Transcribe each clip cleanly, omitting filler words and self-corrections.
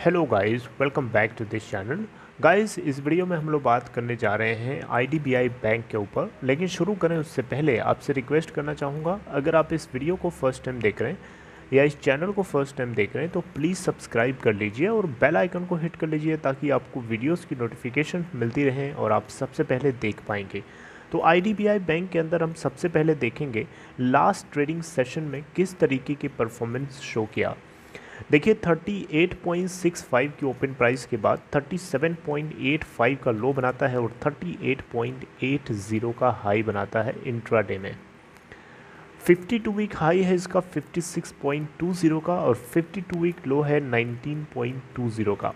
Hello guys, welcome back to this channel. Guys, इस video में हम लोग बात करने जा रहे हैं आईडीबीआई बैंक के ऊपर। लेकिन शुरू करें उससे पहले आपसे रिक्वेस्ट करना चाहूँगा, अगर आप इस वीडियो को फर्स्ट टाइम देख रहे हैं या इस चैनल को फर्स्ट टाइम देख रहे हैं तो प्लीज़ सब्सक्राइब कर लीजिए और बेल आइकन को हिट कर लीजिए ताकि आपको वीडियोज़ की नोटिफिकेशन मिलती रहें और आप सबसे पहले देख पाएंगे। तो आईडीबीआई बैंक के अंदर हम सबसे पहले देखेंगे लास्ट ट्रेडिंग सेशन में किस तरीके की परफॉर्मेंस शो किया। देखिए 38.65 की ओपन प्राइस के बाद 37.85 का लो बनाता है और 38.80 का हाई बनाता है इंट्राडे में। 52 वीक हाई है इसका 56.20 का और 52 वीक लो है 19.20 का।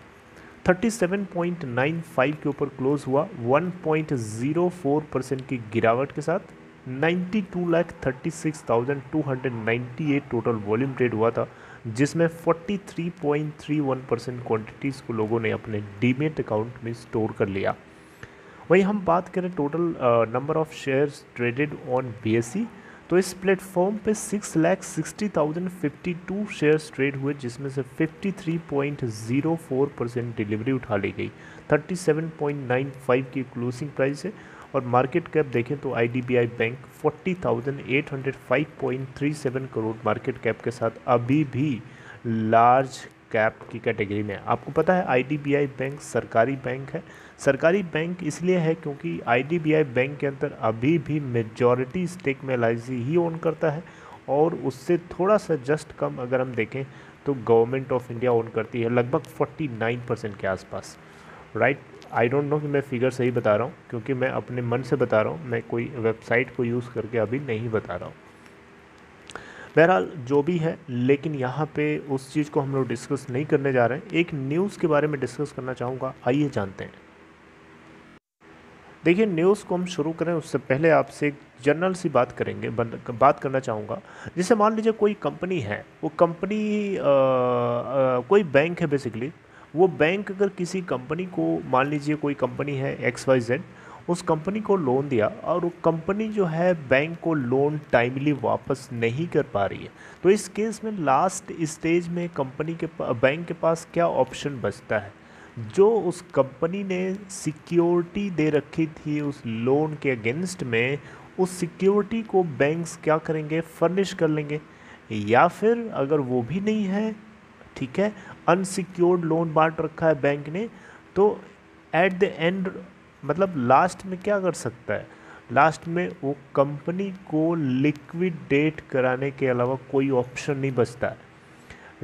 37.95 के ऊपर क्लोज हुआ 1.04% की गिरावट के साथ। 92,36,298 टोटल वॉल्यूम ट्रेड हुआ था, जिसमें 43.31% क्वांटिटीज़ को लोगों ने अपने डीमेट अकाउंट में स्टोर कर लिया। वहीं हम बात करें total number of shares traded on BSE, तो इस प्लेटफॉर्म पे 6,60,052 शेयर्स ट्रेड हुए, जिसमें से 53.04% डिलीवरी उठा ली गई। 37.95 की क्लोजिंग प्राइस है और मार्केट कैप देखें तो IDBI bank 40,805.37 crore market cap के साथ अभी भी लार्ज कैप की कैटेगरी में। आपको पता है आईडीबीआई बैंक सरकारी बैंक है। सरकारी बैंक इसलिए है क्योंकि आईडीबीआई बैंक के अंदर अभी भी मेजॉरिटी स्टेक में एलआईसी ही ओन करता है और उससे थोड़ा सा जस्ट कम अगर हम देखें तो गवर्नमेंट ऑफ इंडिया ओन करती है, लगभग 49% के आसपास। राइट, आई डोंट नो कि मैं फिगर सही बता रहा हूँ क्योंकि मैं अपने मन से बता रहा हूँ, मैं कोई वेबसाइट को यूज़ करके अभी नहीं बता रहा हूँ। बहरहाल जो भी है, लेकिन यहाँ पे उस चीज़ को हम लोग डिस्कस नहीं करने जा रहे हैं। एक न्यूज़ के बारे में डिस्कस करना चाहूँगा, आइए जानते हैं। देखिए, न्यूज़ को हम शुरू करें उससे पहले आपसे एक जनरल सी बात करेंगे, बात करना चाहूँगा। जैसे मान लीजिए कोई कंपनी है, वो कंपनी कोई बैंक है बेसिकली। वो बैंक अगर किसी कंपनी को, मान लीजिए कोई कंपनी है XYZ, उस कंपनी को लोन दिया और वो कंपनी जो है बैंक को लोन टाइमली वापस नहीं कर पा रही है, तो इस केस में लास्ट स्टेज में कंपनी के बैंक के पास क्या ऑप्शन बचता है? जो उस कंपनी ने सिक्योरिटी दे रखी थी उस लोन के अगेंस्ट में, उस सिक्योरिटी को बैंक्स क्या करेंगे? फर्निश कर लेंगे। या फिर अगर वो भी नहीं है, ठीक है, अनसिक्योर्ड लोन बांट रखा है बैंक ने, तो एट द एंड मतलब लास्ट में क्या कर सकता है? लास्ट में वो कंपनी को लिक्विडेट कराने के अलावा कोई ऑप्शन नहीं बचता है।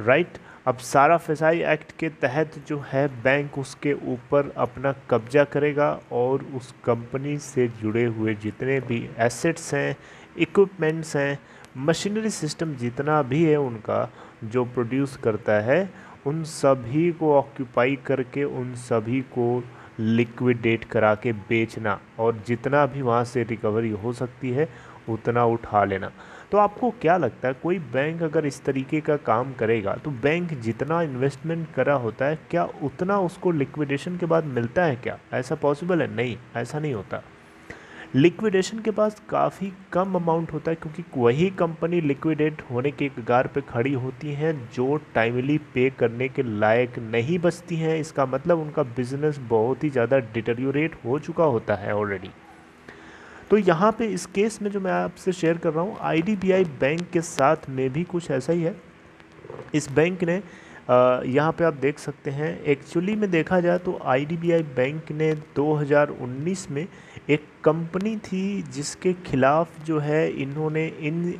राइट, अब सारा फसाई एक्ट के तहत जो है बैंक उसके ऊपर अपना कब्जा करेगा और उस कंपनी से जुड़े हुए जितने भी एसेट्स हैं, इक्विपमेंट्स हैं, मशीनरी सिस्टम जितना भी है उनका जो प्रोड्यूस करता है, उन सभी को ऑक्यूपाई करके उन सभी को लिक्विडेट करा के बेचना और जितना भी वहाँ से रिकवरी हो सकती है उतना उठा लेना। तो आपको क्या लगता है, कोई बैंक अगर इस तरीके का काम करेगा तो बैंक जितना इन्वेस्टमेंट करा होता है क्या उतना उसको लिक्विडेशन के बाद मिलता है? क्या ऐसा पॉसिबल है? नहीं, ऐसा नहीं होता। लिक्विडेशन के पास काफ़ी कम अमाउंट होता है क्योंकि वही कंपनी लिक्विडेट होने के कगार पे खड़ी होती हैं जो टाइमली पे करने के लायक नहीं बचती हैं। इसका मतलब उनका बिजनेस बहुत ही ज़्यादा डिटेरियोरेट हो चुका होता है ऑलरेडी। तो यहाँ पे इस केस में जो मैं आपसे शेयर कर रहा हूँ, आईडीबीआई बैंक के साथ में भी कुछ ऐसा ही है। इस बैंक ने यहाँ पे आप देख सकते हैं, एक्चुअली में देखा जाए तो आईडीबीआई बैंक ने 2019 में एक कंपनी थी जिसके खिलाफ जो है इन्होंने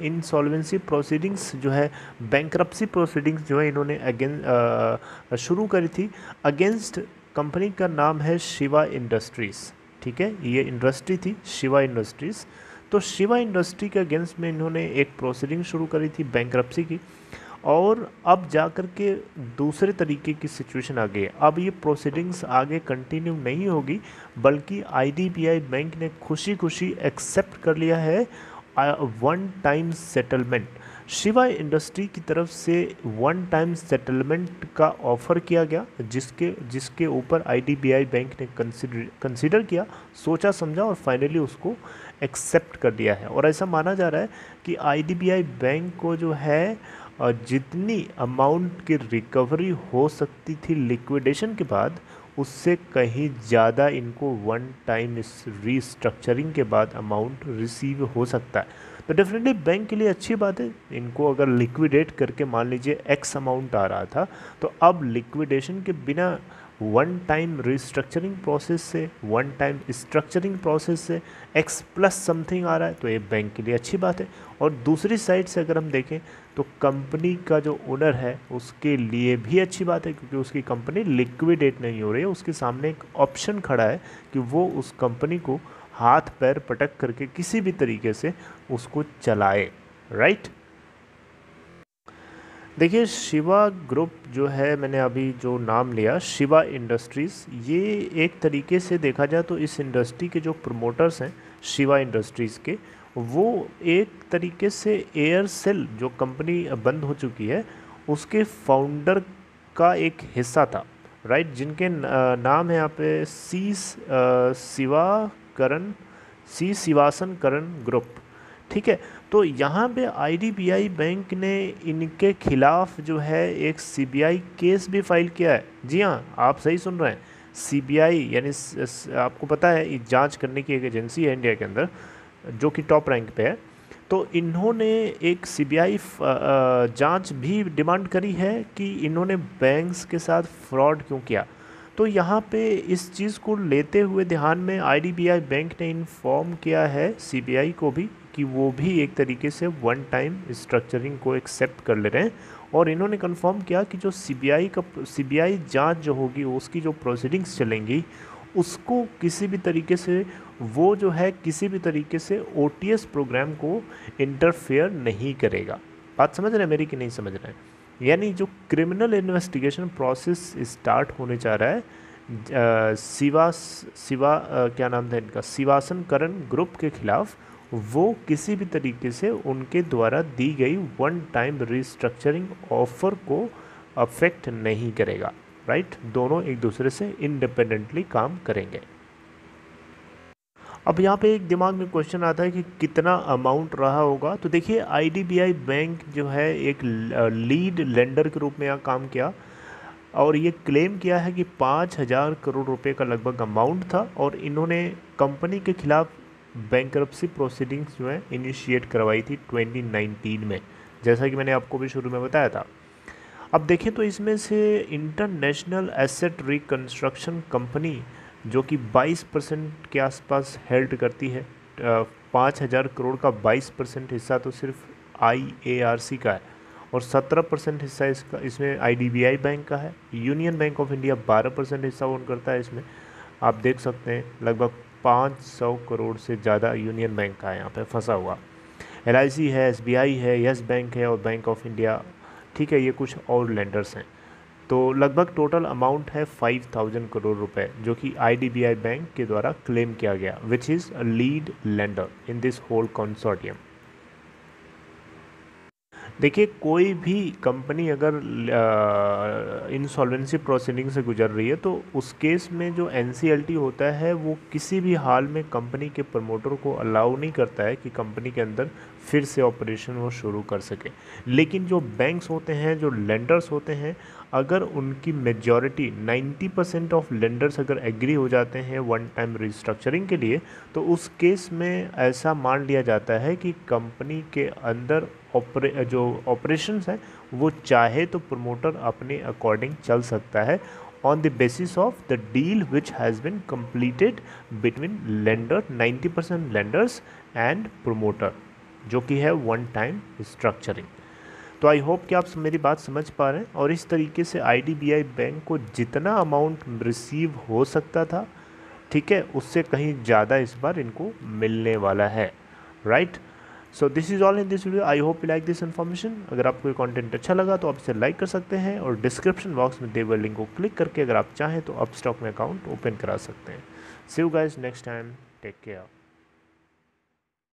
इंसॉल्वेंसी प्रोसीडिंग्स जो है, बैंक्रप्सी प्रोसीडिंग्स जो है इन्होंने शुरू करी थी अगेंस्ट। कंपनी का नाम है शिवा इंडस्ट्रीज़, ठीक है, ये इंडस्ट्री थी शिवा इंडस्ट्रीज़। तो शिवा इंडस्ट्री के अगेंस्ट में इन्होंने एक प्रोसीडिंग शुरू करी थी बैंक्रप्सी की, और अब जा कर के दूसरे तरीके की सिचुएशन आ गई है। अब ये प्रोसीडिंग्स आगे कंटिन्यू नहीं होगी, बल्कि आईडीबीआई बैंक ने खुशी खुशी एक्सेप्ट कर लिया है one time settlement. Shiva industry की तरफ से वन टाइम सेटलमेंट का ऑफ़र किया गया, जिसके ऊपर आईडीबीआई बैंक ने कंसिडर किया, सोचा समझा और फाइनली उसको एक्सेप्ट कर दिया है। और ऐसा माना जा रहा है कि आईडीबीआई बैंक को जो है जितनी अमाउंट की रिकवरी हो सकती थी लिक्विडेशन के बाद, उससे कहीं ज़्यादा इनको वन टाइम इस रीस्ट्रक्चरिंग के बाद अमाउंट रिसीव हो सकता है। तो डेफिनेटली बैंक के लिए अच्छी बात है। इनको अगर लिक्विडेट करके मान लीजिए एक्स अमाउंट आ रहा था, तो अब लिक्विडेशन के बिना वन टाइम रिस्ट्रक्चरिंग प्रोसेस से, वन टाइम स्ट्रक्चरिंग प्रोसेस से एक्स प्लस समथिंग आ रहा है, तो ये बैंक के लिए अच्छी बात है। और दूसरी साइड से अगर हम देखें तो कंपनी का जो ओनर है उसके लिए भी अच्छी बात है, क्योंकि उसकी कंपनी लिक्विडेट नहीं हो रही है, उसके सामने एक ऑप्शन खड़ा है कि वो उस कंपनी को हाथ पैर पटक करके किसी भी तरीके से उसको चलाए। राइट। देखिए, शिवा ग्रुप जो है, मैंने अभी जो नाम लिया शिवा इंडस्ट्रीज़, ये एक तरीके से देखा जाए तो इस इंडस्ट्री के जो प्रमोटर्स हैं शिवा इंडस्ट्रीज़ के, वो एक तरीके से एयरसेल जो कंपनी बंद हो चुकी है उसके फाउंडर का एक हिस्सा था। राइट। जिनके नाम है यहाँ पे सी शिवासन करण ग्रुप। ठीक है। तो यहाँ पे आईडीबीआई बैंक ने इनके खिलाफ जो है एक सीबीआई केस भी फाइल किया है। जी हाँ, आप सही सुन रहे हैं। सीबीआई यानी आपको पता है ये जांच करने की एक एजेंसी है इंडिया के अंदर जो कि टॉप रैंक पे है। तो इन्होंने एक सीबीआई जांच भी डिमांड करी है कि इन्होंने बैंक्स के साथ फ्रॉड क्यों किया। तो यहाँ पे इस चीज़ को लेते हुए ध्यान में आईडीबीआई बैंक ने इन्फॉर्म किया है सीबीआई को भी कि वो भी एक तरीके से वन टाइम स्ट्रक्चरिंग को एक्सेप्ट कर ले रहे हैं। और इन्होंने कंफर्म किया कि जो सीबीआई जांच जो होगी, उसकी जो प्रोसीडिंग्स चलेंगी, उसको किसी भी तरीके से वो जो है किसी भी तरीके से ओटीएस प्रोग्राम को इंटरफेयर नहीं करेगा। बात समझ रहे हैं मेरी कि नहीं समझ रहे हैं? यानी जो क्रिमिनल इन्वेस्टिगेशन प्रोसेस स्टार्ट होने जा रहा है क्या नाम था इनका, शिवासन करण ग्रुप के खिलाफ, वो किसी भी तरीके से उनके द्वारा दी गई वन टाइम रिस्ट्रक्चरिंग ऑफर को अफेक्ट नहीं करेगा। राइट। दोनों एक दूसरे से इंडिपेंडेंटली काम करेंगे। अब यहाँ पे एक दिमाग में क्वेश्चन आता है कि कितना अमाउंट रहा होगा। तो देखिए, आईडीबीआई बैंक जो है एक लीड लेंडर के रूप में यहाँ काम किया और ये क्लेम किया है कि 5,000 करोड़ रुपए का लगभग अमाउंट था और इन्होंने कंपनी के खिलाफ बैंक्रप्सी प्रोसीडिंग्स जो है इनिशिएट करवाई थी 2019 में, जैसा कि मैंने आपको भी शुरू में बताया था। अब देखें तो इसमें से इंटरनेशनल एसेट रिकंस्ट्रक्शन कंपनी जो कि 22% के आसपास हेल्ड करती है, 5,000 करोड़ का 22% हिस्सा तो सिर्फ IARC का है और 17% हिस्सा इसमें आईडीबीआई बैंक का है। यूनियन बैंक ऑफ इंडिया 12% हिस्सा ओन करता है इसमें। आप देख सकते हैं लगभग 500 करोड़ से ज़्यादा यूनियन बैंक का है यहाँ पे फंसा हुआ। LIC है, SBI है, यस बैंक है और बैंक ऑफ इंडिया। ठीक है, ये कुछ और लेंडर्स हैं। तो लगभग टोटल अमाउंट है 5,000 करोड़ रुपए जो कि आईडीबीआई बैंक के द्वारा क्लेम किया गया, which is a lead lender in this whole consortium. देखिए, कोई भी कंपनी अगर इंसॉल्वेंसी प्रोसीडिंग से गुजर रही है तो उस केस में जो एनसीएलटी होता है वो किसी भी हाल में कंपनी के प्रमोटर को अलाउ नहीं करता है कि कंपनी के अंदर फिर से ऑपरेशन वो शुरू कर सके। लेकिन जो बैंक्स होते हैं, जो लेंडर्स होते हैं, अगर उनकी मेजॉरिटी 90% ऑफ लेंडर्स अगर एग्री हो जाते हैं वन टाइम रिस्ट्रक्चरिंग के लिए, तो उस केस में ऐसा मान लिया जाता है कि कंपनी के अंदर जो ऑपरेशंस हैं वो चाहे तो प्रमोटर अपने अकॉर्डिंग चल सकता है on the basis of the deal which has been completed between lender, 90% lenders and promoter, जो कि है वन टाइम स्ट्रक्चरिंग। तो आई होप कि आप मेरी बात समझ पा रहे हैं। और इस तरीके से आईडीबीआई बैंक को जितना अमाउंट रिसीव हो सकता था, ठीक है, उससे कहीं ज़्यादा इस बार इनको मिलने वाला है। Right. So this is all in this video. I hope you like this information. अगर आपको ये कंटेंट अच्छा लगा तो आप इसे लाइक कर सकते हैं और डिस्क्रिप्शन बॉक्स में दिए हुए लिंक को क्लिक करके अगर आप चाहें तो अपस्टॉक में अकाउंट ओपन करा सकते हैं। See you guys next time, take care.